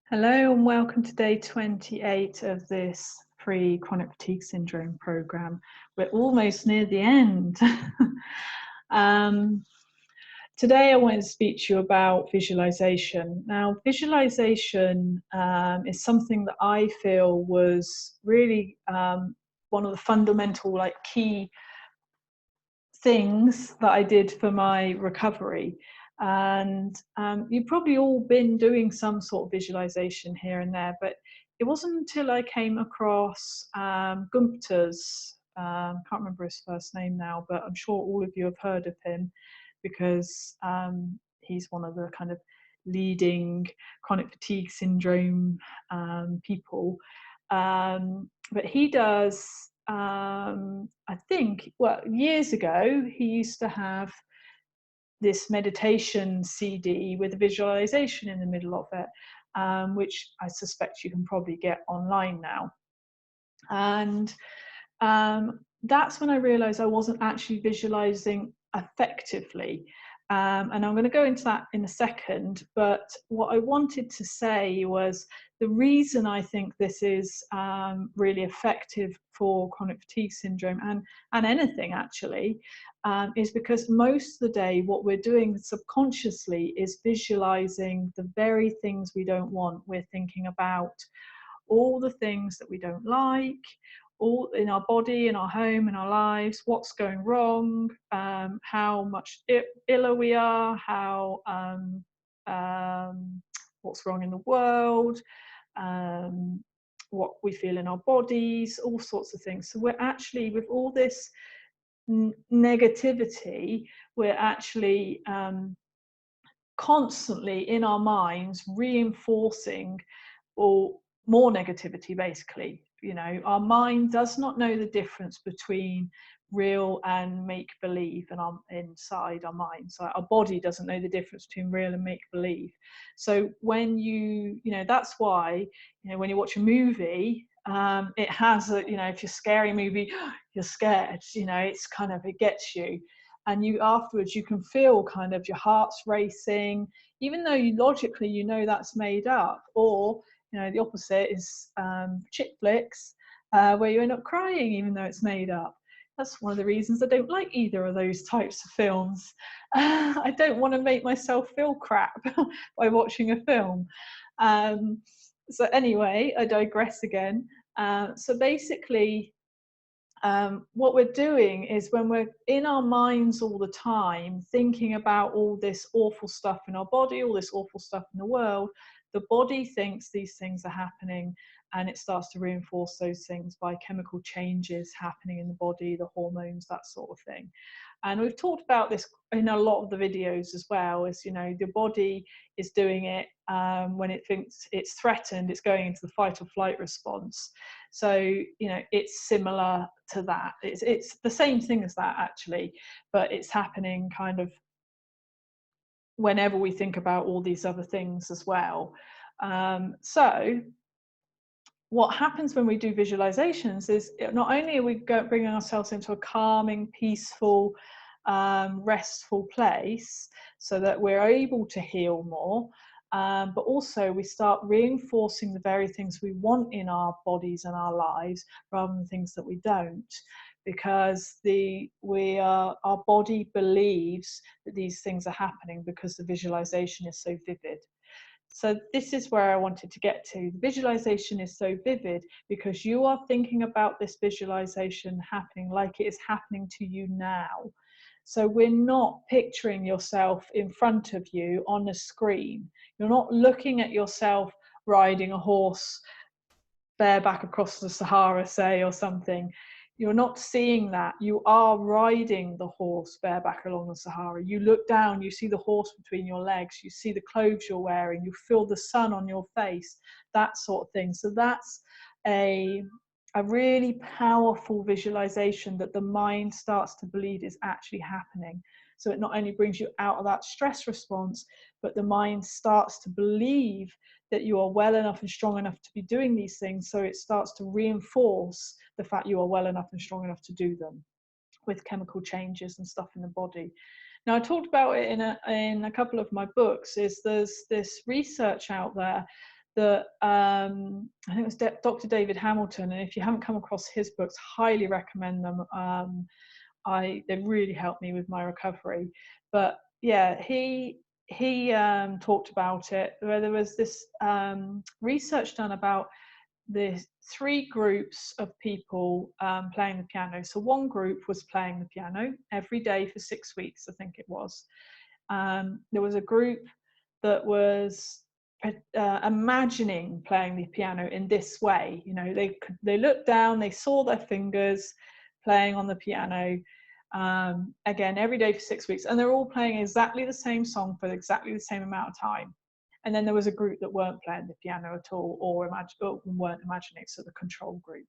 Hello and welcome to day 28 of this free chronic fatigue syndrome program. We're almost near the end. um, Today I wanted to speak to you about visualization. Now, visualization is something that I feel was really one of the fundamental, key things that I did for my recovery. And you've probably all been doing some sort of visualization here and there, but it wasn't until I came across Gupta's, can't remember his first name now, but I'm sure all of you have heard of him because he's one of the kind of leading chronic fatigue syndrome people. But he does, I think, well, years ago, he used to have this meditation CD with a visualization in the middle of it, which I suspect you can probably get online now. And that's when I realized I wasn't actually visualizing effectively. And I'm going to go into that in a second. But what I wanted to say was the reason I think this is really effective for chronic fatigue syndrome and anything actually is because most of the day what we're doing subconsciously is visualizing the very things we don't want. We're thinking about all the things that we don't like, all in our body, in our home, in our lives, what's going wrong, how much iller we are, how what's wrong in the world, what we feel in our bodies, all sorts of things. So we're actually, with all this negativity, we're actually constantly in our minds reinforcing or more negativity. Basically, our mind does not know the difference between real and make-believe, and inside our mind, so our body doesn't know the difference between real and make-believe. So when that's why when you watch a movie, it has if you're a scary movie, you're scared, it's kind of, it gets you, and you afterwards you can feel kind of your heart's racing, even though you logically that's made up. Or the opposite is chick flicks, where you end up crying even though it's made up. That's one of the reasons I don't like either of those types of films. I don't want to make myself feel crap by watching a film. So anyway, I digress again. So basically, what we're doing is, when we're in our minds all the time thinking about all this awful stuff in our body, all this awful stuff in the world, the body thinks these things are happening, and it starts to reinforce those things by chemical changes happening in the body, the hormones, that sort of thing. And we've talked about this in a lot of the videos as well, as the body is doing it when it thinks it's threatened, it's going into the fight or flight response. So it's similar to that. It's the same thing as that actually, but it's happening kind of whenever we think about all these other things as well. So what happens when we do visualizations is, not only are we bringing ourselves into a calming, peaceful, restful place so that we're able to heal more, but also we start reinforcing the very things we want in our bodies and our lives rather than things that we don't, because our body believes that these things are happening because the visualization is so vivid. So this is where I wanted to get to. The visualization is so vivid because you are thinking about this visualization happening like it is happening to you now. So we're not picturing yourself in front of you on a screen. You're not looking at yourself riding a horse bareback across the Sahara, say, or something. You're not seeing that. You are riding the horse bareback along the Sahara. You look down, you see the horse between your legs, you see the clothes you're wearing, you feel the sun on your face, that sort of thing. So that's a really powerful visualization that the mind starts to believe is actually happening. So it not only brings you out of that stress response, but the mind starts to believe that you are well enough and strong enough to be doing these things. So it starts to reinforce the fact you are well enough and strong enough to do them, with chemical changes and stuff in the body. Now, I talked about it in a couple of my books. There's this research out there that I think it was Dr. David Hamilton, and if you haven't come across his books, highly recommend them. They really helped me with my recovery. But yeah, he talked about it, where there was this research done about the 3 groups of people playing the piano. So one group was playing the piano every day for 6 weeks, I think it was. There was a group that was imagining playing the piano in this way. You know, they looked down, they saw their fingers playing on the piano, again every day for 6 weeks, and they're all playing exactly the same song for exactly the same amount of time. And then there was a group that weren't playing the piano at all, or weren't imagining, so the control group.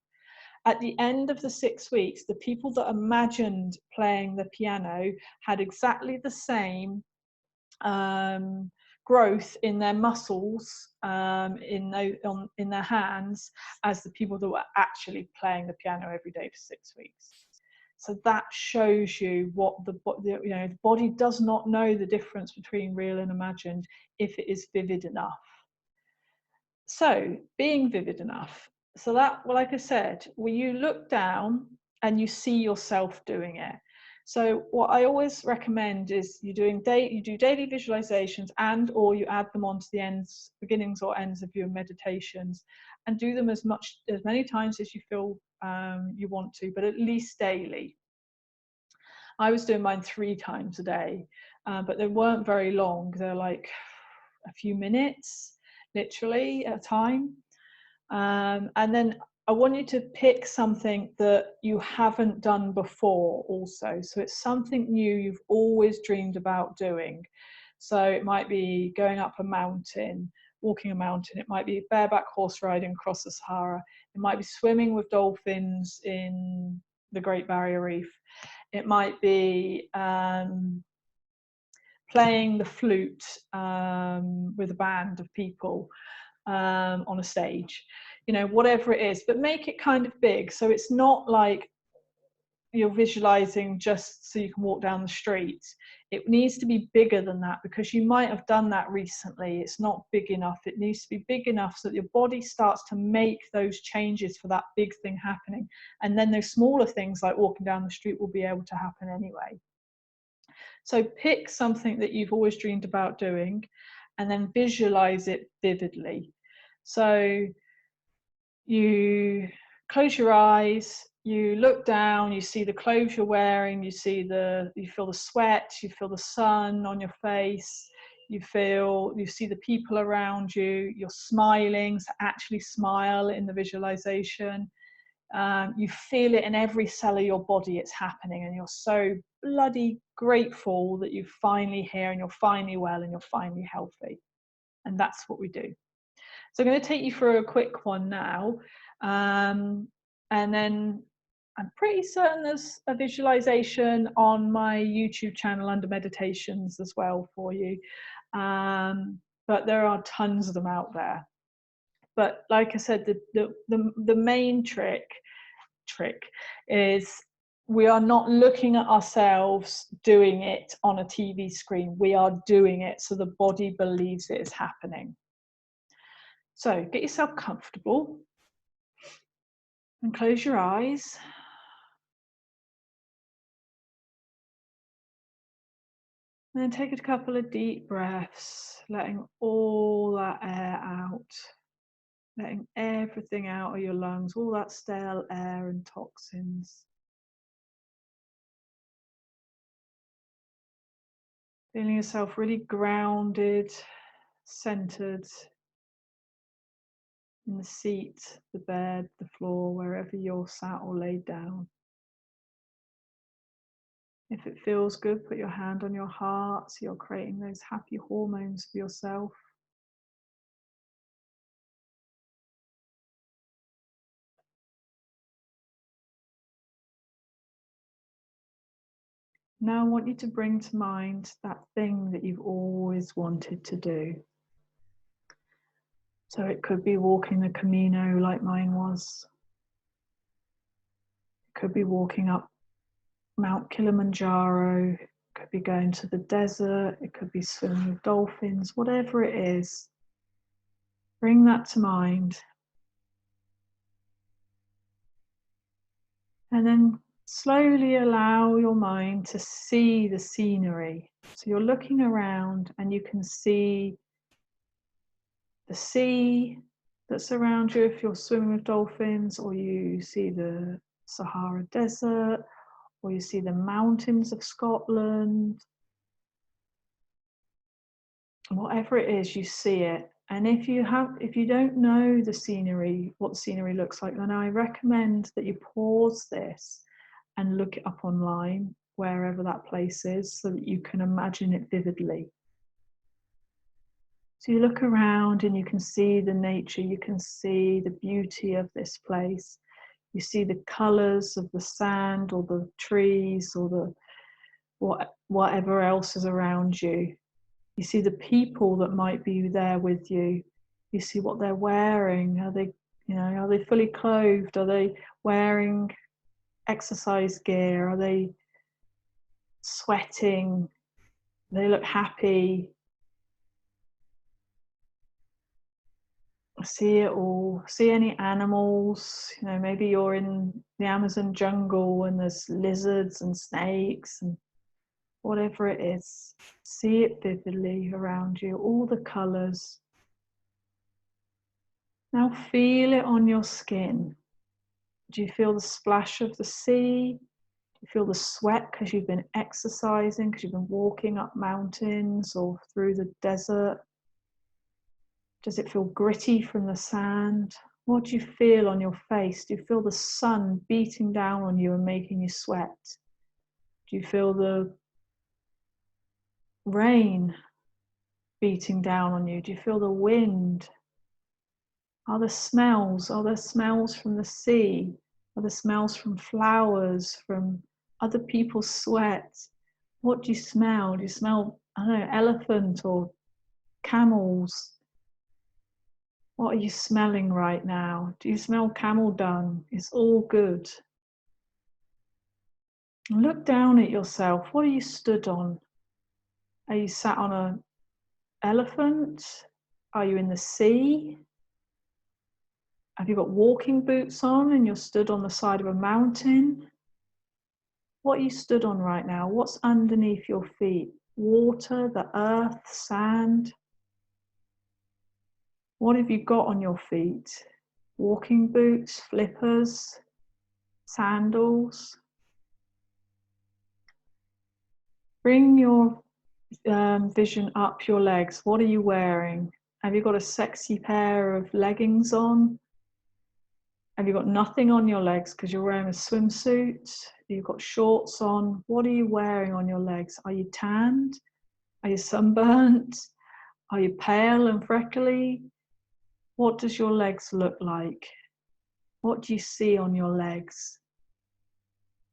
At the end of the 6 weeks, the people that imagined playing the piano had exactly the same growth in their muscles, in their hands, as the people that were actually playing the piano every day for 6 weeks. So that shows you what the body does not know the difference between real and imagined if it is vivid enough. So being vivid enough, so that, well, like I said, when you look down and you see yourself doing it. So what I always recommend is you do daily visualizations, and or you add them onto the beginnings or ends of your meditations, and do them as many times as you feel you want to, but at least daily. I was doing mine 3 times a day, but they weren't very long. They're like a few minutes, literally, at a time. And then I want you to pick something that you haven't done before also. So it's something new you've always dreamed about doing. So it might be going up a mountain, walking a mountain. It might be bareback horse riding across the Sahara. It might be swimming with dolphins in the Great Barrier Reef. It might be playing the flute with a band of people on a stage, you know, whatever it is, but make it kind of big. So it's not like you're visualizing just so you can walk down the street. It needs to be bigger than that, because you might have done that recently. It's not big enough. It needs to be big enough so that your body starts to make those changes for that big thing happening. And then those smaller things like walking down the street will be able to happen anyway. So pick something that you've always dreamed about doing, and then visualize it vividly. So you close your eyes, you look down, you see the clothes you're wearing, you feel the sweat, you feel the sun on your face, you see the people around you, you're smiling, so actually smile in the visualization. You feel it in every cell of your body, it's happening, and you're so bloody grateful that you're finally here, and you're finally well, and you're finally healthy. And that's what we do. So I'm going to take you through a quick one now, and then I'm pretty certain there's a visualization on my YouTube channel under meditations as well for you, but there are tons of them out there. But like I said, the main trick is we are not looking at ourselves doing it on a TV screen. We are doing it so the body believes it is happening. So get yourself comfortable and close your eyes. And then take a couple of deep breaths, letting all that air out, letting everything out of your lungs, all that stale air and toxins. Feeling yourself really grounded, centered in the seat, the bed, the floor, wherever you're sat or laid down. If it feels good, put your hand on your heart, so you're creating those happy hormones for yourself. Now I want you to bring to mind that thing that you've always wanted to do. So it could be walking the Camino like mine was. It could be walking up Mount Kilimanjaro. It could be going to the desert. It could be swimming with dolphins, whatever it is. Bring that to mind. And then slowly allow your mind to see the scenery. So you're looking around and you can see the sea that's around you if you're swimming with dolphins, or you see the Sahara Desert, or you see the mountains of Scotland. Whatever it is, you see it. And if you don't know the scenery, what the scenery looks like, then I recommend that you pause this and look it up online, wherever that place is, so that you can imagine it vividly. So you look around and you can see the nature, you can see the beauty of this place. You see the colours of the sand or the trees or the whatever else is around you. You see the people that might be there with you. You see what they're wearing. Are they fully clothed? Are they wearing exercise gear? Are they sweating? They look happy. See it all. See any animals. Maybe you're in the Amazon jungle and there's lizards and snakes and whatever it is. See it vividly around you, all the colours. Now feel it on your skin. Do you feel the splash of the sea? Do you feel the sweat because you've been exercising, because you've been walking up mountains or through the desert? Does it feel gritty from the sand? What do you feel on your face? Do you feel the sun beating down on you and making you sweat? Do you feel the rain beating down on you? Do you feel the wind? Are there smells? Are there smells from the sea? Are there smells from flowers, from other people's sweat? What do you smell? Do you smell, I don't know, elephant or camels? What are you smelling right now? Do you smell camel dung? It's all good. Look down at yourself. What are you stood on? Are you sat on an elephant? Are you in the sea? Have you got walking boots on and you're stood on the side of a mountain? What are you stood on right now? What's underneath your feet? Water, the earth, sand? What have you got on your feet? Walking boots, flippers, sandals? Bring your vision up your legs. What are you wearing? Have you got a sexy pair of leggings on? Have you got nothing on your legs because you're wearing a swimsuit? You've got shorts on. What are you wearing on your legs? Are you tanned? Are you sunburnt? Are you pale and freckly? What does your legs look like? What do you see on your legs?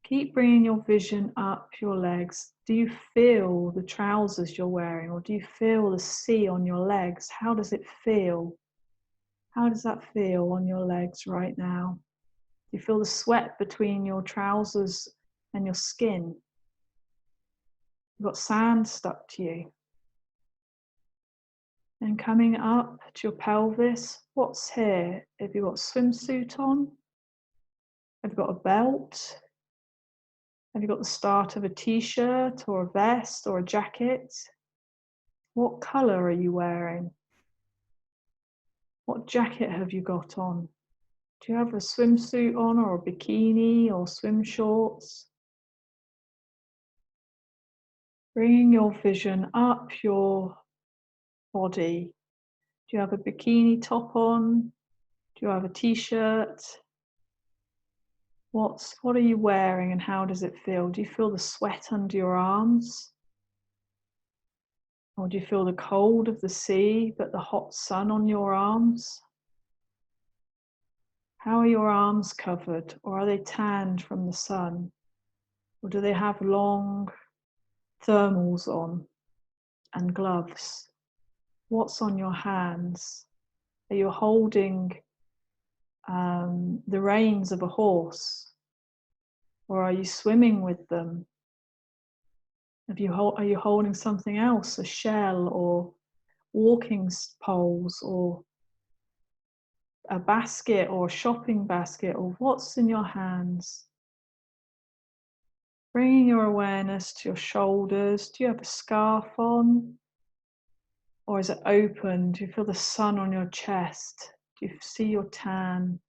Keep bringing your vision up your legs. Do you feel the trousers you're wearing, or do you feel the sea on your legs? How does it feel? How does that feel on your legs right now? Do you feel the sweat between your trousers and your skin? You've got sand stuck to you. And coming up to your pelvis, what's here? Have you got a swimsuit on? Have you got a belt? Have you got the start of a t-shirt or a vest or a jacket? What colour are you wearing? What jacket have you got on? Do you have a swimsuit on or a bikini or swim shorts? Bringing your vision up your body. Do you have a bikini top on? Do you have a t-shirt? What are you wearing and how does it feel? Do you feel the sweat under your arms? Or do you feel the cold of the sea but the hot sun on your arms? How are your arms covered, or are they tanned from the sun? Or do they have long thermals on and gloves? What's on your hands? Are you holding the reins of a horse? Or are you swimming with them? Are you holding something else, a shell or walking poles or a basket or a shopping basket, or what's in your hands. Bringing your awareness to your shoulders. Do you have a scarf on? Or is it open? Do you feel the sun on your chest? Do you see your tan?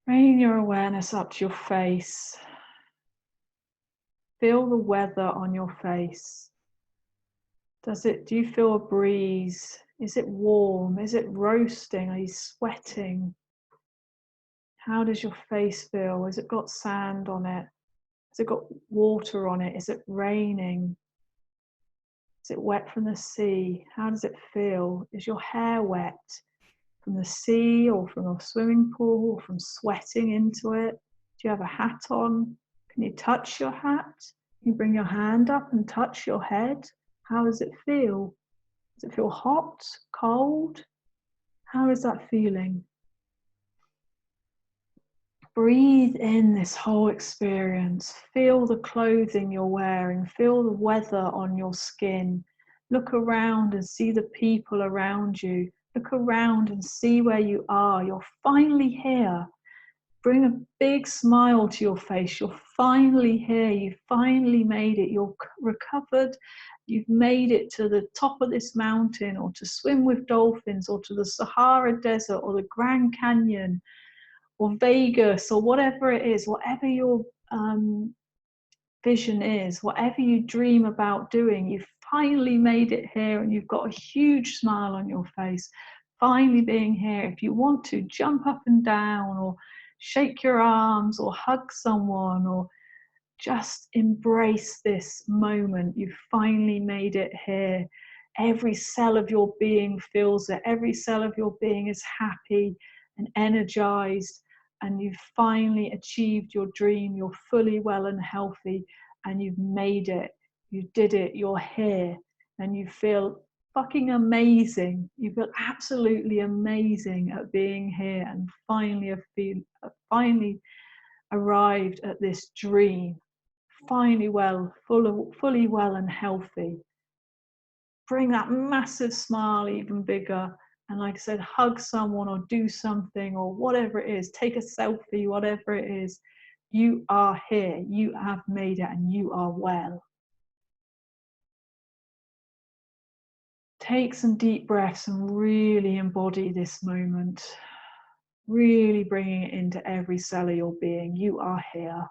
Bringing your awareness up to your face. Feel the weather on your face. Do you feel a breeze? Is it warm? Is it roasting? Are you sweating? How does your face feel? Has it got sand on it? Has it got water on it? Is it raining? Is it wet from the sea? How does it feel? Is your hair wet from the sea or from a swimming pool or from sweating into it? Do you have a hat on? Can you touch your hat? Can you bring your hand up and touch your head? How does it feel? Does it feel hot, cold? How is that feeling? Breathe in this whole experience. Feel the clothing you're wearing. Feel the weather on your skin. Look around and see the people around you. Look around and see where you are. You're finally here. Bring a big smile to your face. You're finally here. You finally made it. You're recovered. You've made it to the top of this mountain, or to swim with dolphins, or to the Sahara Desert, or the Grand Canyon, or Vegas, or whatever it is, whatever your vision is, whatever you dream about doing, you've finally made it here, and you've got a huge smile on your face, finally being here. If you want to, jump up and down, or shake your arms, or hug someone, or just embrace this moment. You've finally made it here. Every cell of your being feels it. Every cell of your being is happy and energized, and you've finally achieved your dream. You're fully well and healthy, and you've made it. You did it. You're here, and you feel fucking amazing. You feel absolutely amazing at being here, and finally arrived at this dream. Finally fully well and healthy. Bring that massive smile even bigger. And like I said, hug someone or do something or whatever it is. Take a selfie, whatever it is. You are here. You have made it, and you are well. Take some deep breaths and really embody this moment. Really bringing it into every cell of your being. You are here.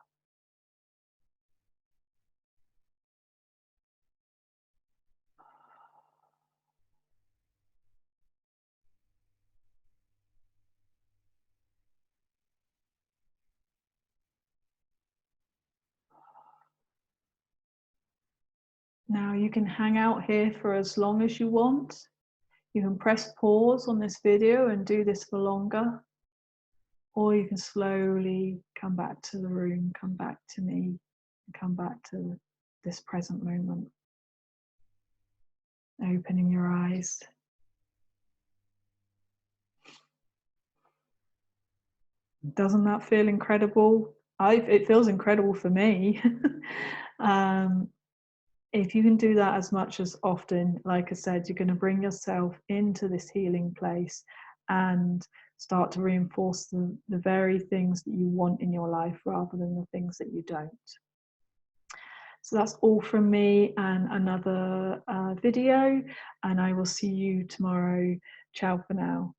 Now you can hang out here for as long as you want. You can press pause on this video and do this for longer, or you can slowly come back to the room, come back to me, and come back to this present moment. Opening your eyes. Doesn't that feel incredible? It feels incredible for me. If you can do that as much as often, like I said, you're going to bring yourself into this healing place and start to reinforce the very things that you want in your life rather than the things that you don't. So that's all from me and another video, and I will see you tomorrow. Ciao for now.